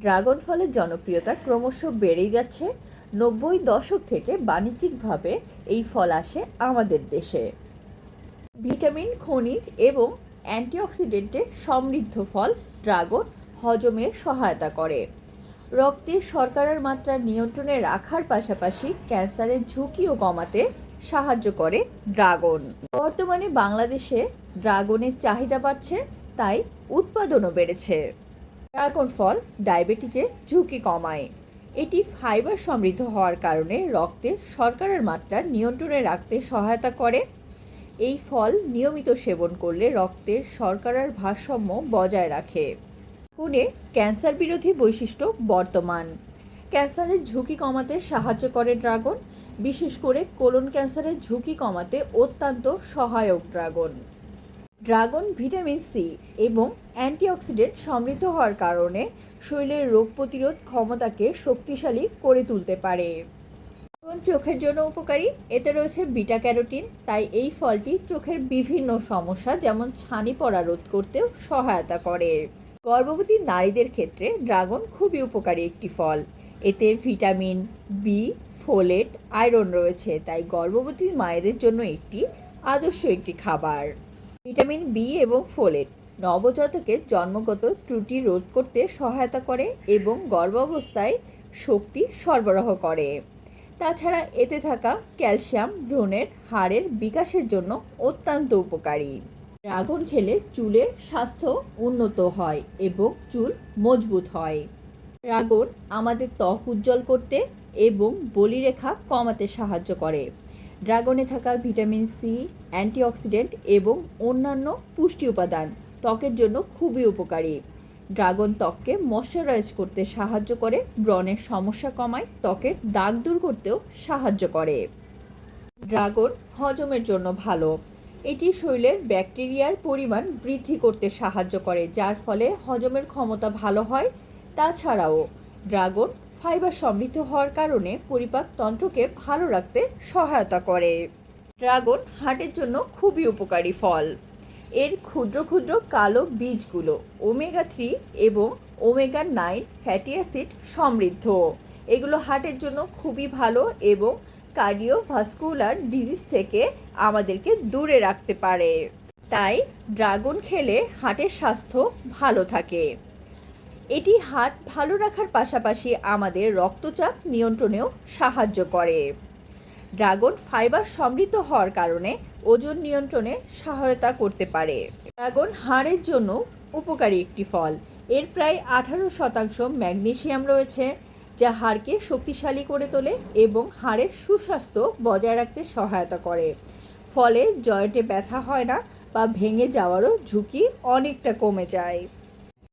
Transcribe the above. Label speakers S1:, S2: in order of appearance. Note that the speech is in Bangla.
S1: ড্রাগন ফলের জনপ্রিয়তা ক্রমশ বেড়েই যাচ্ছে। 90 দশক থেকে বাণিজ্যিকভাবে এই ফল আসে আমাদের দেশে। ভিটামিন, খনিজ এবং অ্যান্টিঅক্সিডেন্টে সমৃদ্ধ ফল ড্রাগন হজমে সহায়তা করে, রক্তে শর্করার মাত্রা নিয়ন্ত্রণে রাখার পাশাপাশি ক্যান্সারের ঝুঁকিও কমাতে সাহায্য করে ড্রাগন। বর্তমানে বাংলাদেশে ড্রাগনের চাহিদা বাড়ছে, তাই উৎপাদনও বেড়েছে। ড্রাগন ফল ডায়াবেটিসের ঝুঁকি কমায়। এটি ফাইবার সমৃদ্ধ হওয়ার কারণে রক্তে শর্করার মাত্রা নিয়ন্ত্রণে রাখতে সহায়তা করে। এই ফল নিয়মিত সেবন করলে রক্তে শর্করার ভারসাম্য বজায় রাখে। কোনে ক্যান্সার বিরোধী বৈশিষ্ট্য বর্তমান। ক্যান্সারের ঝুঁকি কমাতে সাহায্য করে ড্রাগন, বিশেষ করে কোলন ক্যান্সারের ঝুঁকি কমাতে অত্যন্ত সহায়ক ড্রাগন। ড্রাগন ভিটামিন সি এবং অ্যান্টিঅক্সিডেন্ট সমৃদ্ধ হওয়ার কারণে শরীরের রোগ প্রতিরোধ ক্ষমতাকে শক্তিশালী করে তুলতে পারে। ড্রাগন চোখের জন্য উপকারী, এতে রয়েছে বিটা ক্যারোটিন, তাই এই ফলটি চোখের বিভিন্ন সমস্যা যেমন ছানি পড়া রোধ করতেও সহায়তা করে। গর্ভবতী নারীদের ক্ষেত্রে ড্রাগন খুবই উপকারী একটি ফল। এতে ভিটামিন বি, ফোলেট, আয়রন রয়েছে, তাই গর্ভবতী মায়েদের জন্য আদর্শ একটি খাবার। ভিটামিন বি এবং ফোলেট নবজাতকের জন্মগত ত্রুটি রোধ করতে সহায়তা করে এবং গর্ভাবস্থায় শক্তি সরবরাহ করে। তাছাড়া এতে থাকা ক্যালসিয়াম ভ্রূণের হাড়ের বিকাশের জন্য অত্যন্ত উপকারী। ড্রাগন খেলে চুলের স্বাস্থ্য উন্নত হয় এবং চুল মজবুত হয়। ড্রাগন আমাদের ত্বক উজ্জ্বল করতে এবং বলিরেখা কমাতে সাহায্য করে। ড্রাগনে থাকা ভিটামিন সি, অ্যান্টিঅক্সিডেন্ট এবং অন্যান্য পুষ্টি উপাদান ত্বকের জন্য খুবই উপকারী। ড্রাগন ত্বককে ময়শ্চারাইজ করতে সাহায্য করে, ব্রণের সমস্যা কমায়, ত্বকের দাগ দূর করতেও সাহায্য করে। ড্রাগন হজমের জন্য ভালো। এটি শরীরের ব্যাকটেরিয়ার পরিমাণ বৃদ্ধি করতে সাহায্য করে, যার ফলে হজমের ক্ষমতা ভালো হয়। তাছাড়াও ড্রাগন ফাইবার সমৃদ্ধ হওয়ার কারণে পরিপাক তন্ত্রকে ভালো রাখতে সহায়তা করে। ড্রাগন হার্টের জন্য খুবই উপকারী ফল। এর ক্ষুদ্র ক্ষুদ্র কালো বীজগুলো ওমেগা-3 এবং ওমেগা-9 ফ্যাটি অ্যাসিড সমৃদ্ধ। এগুলো হার্টের জন্য খুবই ভালো এবং কার্ডিওভাস্কুলার ডিজিজ থেকে আমাদেরকে দূরে রাখতে পারে। তাই ড্রাগন খেলে হার্টের স্বাস্থ্য ভালো থাকে। এটি হার্ট ভালো রাখার পাশাপাশি আমাদের রক্তচাপ নিয়ন্ত্রণেও সাহায্য করে। ড্রাগন ফাইবার সমৃদ্ধ হওয়ার কারণে ওজন নিয়ন্ত্রণে সহায়তা করতে পারে। ড্রাগন হাড়ের জন্য উপকারী একটি ফল। এর প্রায় 18% ম্যাগনেসিয়াম রয়েছে, যা হাড়কে শক্তিশালী করে তোলে এবং হাড়ের সুস্বাস্থ্য বজায় রাখতে সহায়তা করে। ফলে জয়েন্টে ব্যথা হয় না বা ভেঙে যাওয়ারও ঝুঁকি অনেকটা কমে যায়।